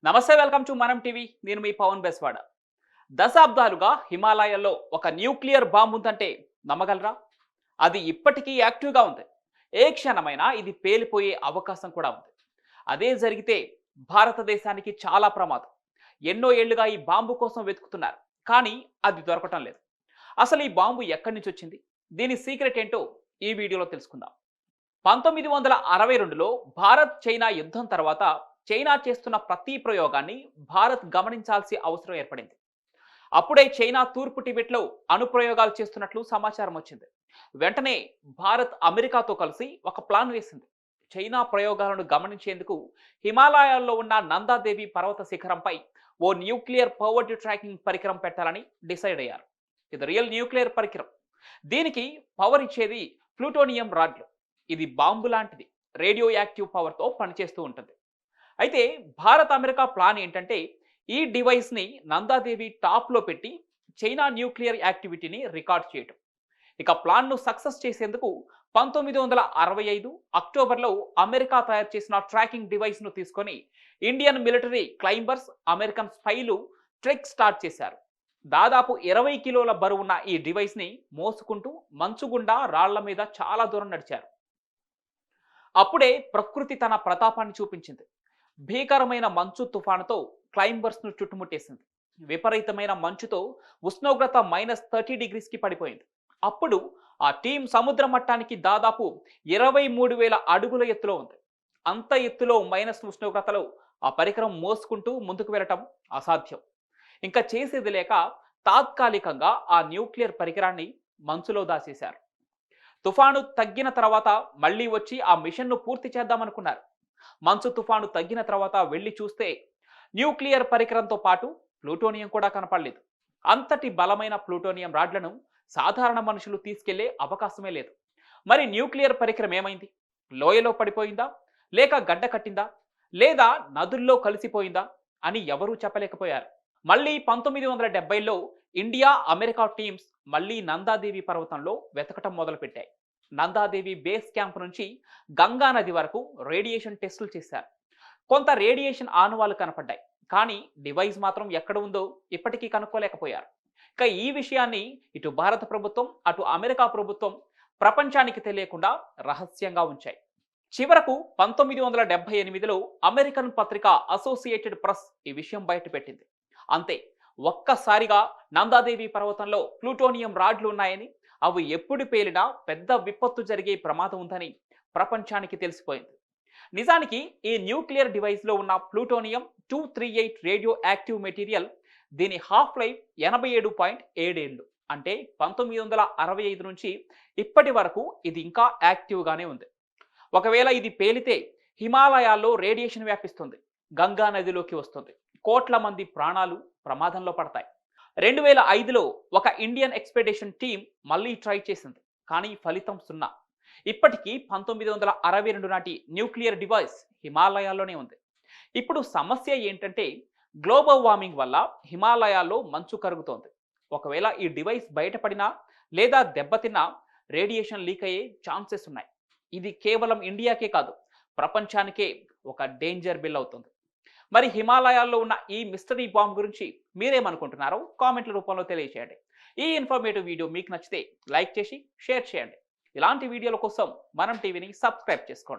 నమస్తే, welcome to మనం TV. నేను మీ పవన్ బెస్వాడ. దశాబ్దాలుగా హిమాలయాల్లో ఒక న్యూక్లియర్ బాంబు ఉందంటే నమ్మగలరా? అది ఇప్పటికీ యాక్టివ్గా ఉంది. ఏ క్షణమైనా ఇది పేలిపోయే అవకాశం కూడా ఉంది. అదే జరిగితే భారతదేశానికి చాలా ప్రమాదం. ఎన్నో ఏళ్లుగా ఈ బాంబు కోసం వెతుకుతున్నారు, కానీ అది దొరకటం లేదు. అసలు ఈ బాంబు ఎక్కడి నుంచి వచ్చింది, దీని సీక్రెట్ ఏంటో ఈ వీడియోలో తెలుసుకుందాం. 1962లో భారత్ చైనా యుద్ధం తర్వాత చైనా చేస్తున్న ప్రతి ప్రయోగాన్ని భారత్ గమనించాల్సి అవసరం ఏర్పడింది. అప్పుడే చైనా తూర్పు టిబెట్లో అణుప్రయోగాలు చేస్తున్నట్లు సమాచారం వచ్చింది. వెంటనే భారత్ అమెరికాతో కలిసి ఒక ప్లాన్ వేసింది. చైనా ప్రయోగాలను గమనించేందుకు హిమాలయాల్లో ఉన్న నందాదేవి పర్వత శిఖరంపై ఓ న్యూక్లియర్ పవర్డ్ ట్రాకింగ్ పరికరం పెట్టాలని డిసైడ్ అయ్యారు. ఇది రియల్ న్యూక్లియర్ పరికరం. దీనికి పవర్ ఇచ్చేది ప్లూటోనియం రాడ్లు. ఇది బాంబు లాంటిది, రేడియో యాక్టివ్ పవర్తో పనిచేస్తూ ఉంటుంది. అయితే భారత్ అమెరికా ప్లాన్ ఏంటంటే ఈ డివైస్ని నందాదేవి టాప్లో పెట్టి చైనా న్యూక్లియర్ యాక్టివిటీని రికార్డ్ చేయటం. ఇక ప్లాన్ను సక్సెస్ చేసేందుకు 1965 అక్టోబర్లో అమెరికా తయారు చేసిన ట్రాకింగ్ డివైస్ను తీసుకొని ఇండియన్ మిలిటరీ క్లైంబర్స్, అమెరికన్ స్పైలు ట్రెక్ స్టార్ట్ చేశారు. దాదాపు 20 కిలోల బరువున్న ఈ డివైస్ని మోసుకుంటూ మంచు గుండా రాళ్ల మీద చాలా దూరం నడిచారు. అప్పుడే ప్రకృతి తన ప్రతాపాన్ని చూపించింది. భీకరమైన మంచు తుఫానుతో క్లైంబర్స్ను చుట్టుముట్టేసింది. విపరీతమైన మంచుతో ఉష్ణోగ్రత -30 డిగ్రీస్కి పడిపోయింది. అప్పుడు ఆ టీం సముద్ర మట్టానికి దాదాపు 23,000 అడుగుల ఎత్తులో ఉంది. అంత ఎత్తులో మైనస్ ఉష్ణోగ్రతలో ఆ పరికరం మోసుకుంటూ ముందుకు వెళ్ళటం అసాధ్యం. ఇంకా చేసేది లేక తాత్కాలికంగా ఆ న్యూక్లియర్ పరికరాన్ని మంచులో దాచేశారు. తుఫాను తగ్గిన తర్వాత మళ్ళీ వచ్చి ఆ మిషన్ను పూర్తి చేద్దామనుకున్నారు. మంచు తుఫాను తగ్గిన తర్వాత వెళ్లి చూస్తే న్యూక్లియర్ పరికరంతో పాటు ప్లూటోనియం కూడా కనపడలేదు. అంతటి బలమైన ప్లూటోనియం రాడ్లను సాధారణ మనుషులు తీసుకెళ్లే అవకాశమే లేదు. మరి న్యూక్లియర్ పరికరం ఏమైంది? లోయలో పడిపోయిందా, లేక గడ్డ కట్టిందా, లేదా నదుల్లో కలిసిపోయిందా అని ఎవరూ చెప్పలేకపోయారు. మళ్ళీ 1970లో ఇండియా, అమెరికా టీమ్స్ మళ్ళీ నందాదేవి పర్వతంలో వెతకటం మొదలుపెట్టాయి. నందాదేవి బేస్ క్యాంప్ నుంచి గంగా నది వరకు రేడియేషన్ టెస్టులు చేశారు. కొంత రేడియేషన్ ఆనవాళ్లు కనపడ్డాయి, కానీ డివైస్ మాత్రం ఎక్కడ ఉందో ఇప్పటికీ కనుక్కోలేకపోయారు. ఇక ఈ విషయాన్ని ఇటు భారత ప్రభుత్వం, అటు అమెరికా ప్రభుత్వం ప్రపంచానికి తెలియకుండా రహస్యంగా ఉంచాయి. చివరకు 1978లో అమెరికన్ పత్రిక అసోసియేటెడ్ ప్రెస్ ఈ విషయం బయటపెట్టింది. అంతే, ఒక్కసారిగా నందాదేవి పర్వతంలో ప్లూటోనియం రాడ్లు ఉన్నాయని, అవి ఎప్పుడు పేలినా పెద్ద విపత్తు జరిగే ప్రమాదం ఉందని ప్రపంచానికి తెలిసిపోయింది. నిజానికి ఈ న్యూక్లియర్ డివైస్లో ఉన్న ప్లూటోనియం 238 రేడియో యాక్టివ్ మెటీరియల్, దీని హాఫ్ లైఫ్ 87.7 ఏళ్ళు. అంటే 1965 నుంచి ఇప్పటి వరకు ఇది ఇంకా యాక్టివ్గానే ఉంది. ఒకవేళ ఇది పేలితే హిమాలయాల్లో రేడియేషన్ వ్యాపిస్తుంది, గంగా నదిలోకి వస్తుంది, కోట్ల మంది ప్రాణాలు ప్రమాదంలో పడతాయి. 2005లో ఒక ఇండియన్ ఎక్స్పెడిషన్ టీం మళ్ళీ ట్రై చేసింది, కానీ ఫలితం సున్నా. ఇప్పటికీ 1962 నాటి న్యూక్లియర్ డివైస్ హిమాలయాల్లోనే ఉంది. ఇప్పుడు సమస్య ఏంటంటే గ్లోబల్ వార్మింగ్ వల్ల హిమాలయాల్లో మంచు కరుగుతోంది. ఒకవేళ ఈ డివైస్ బయటపడినా లేదా దెబ్బతిన్నా రేడియేషన్ లీక్ అయ్యే ఛాన్సెస్ ఉన్నాయి. ఇది కేవలం ఇండియాకే కాదు, ప్రపంచానికే ఒక డేంజర్ బిల్ అవుతుంది. మరి హిమాలయాల్లో ఉన్న ఈ మిస్టరీ బాంబ్ గురించి మీరేమనుకుంటున్నారో కామెంట్ల రూపంలో తెలియజేయండి. ఈ ఇన్ఫర్మేటివ్ వీడియో మీకు నచ్చితే లైక్ చేసి షేర్ చేయండి. ఇలాంటి వీడియోల కోసం మనం టీవీని సబ్స్క్రైబ్ చేసుకోండి.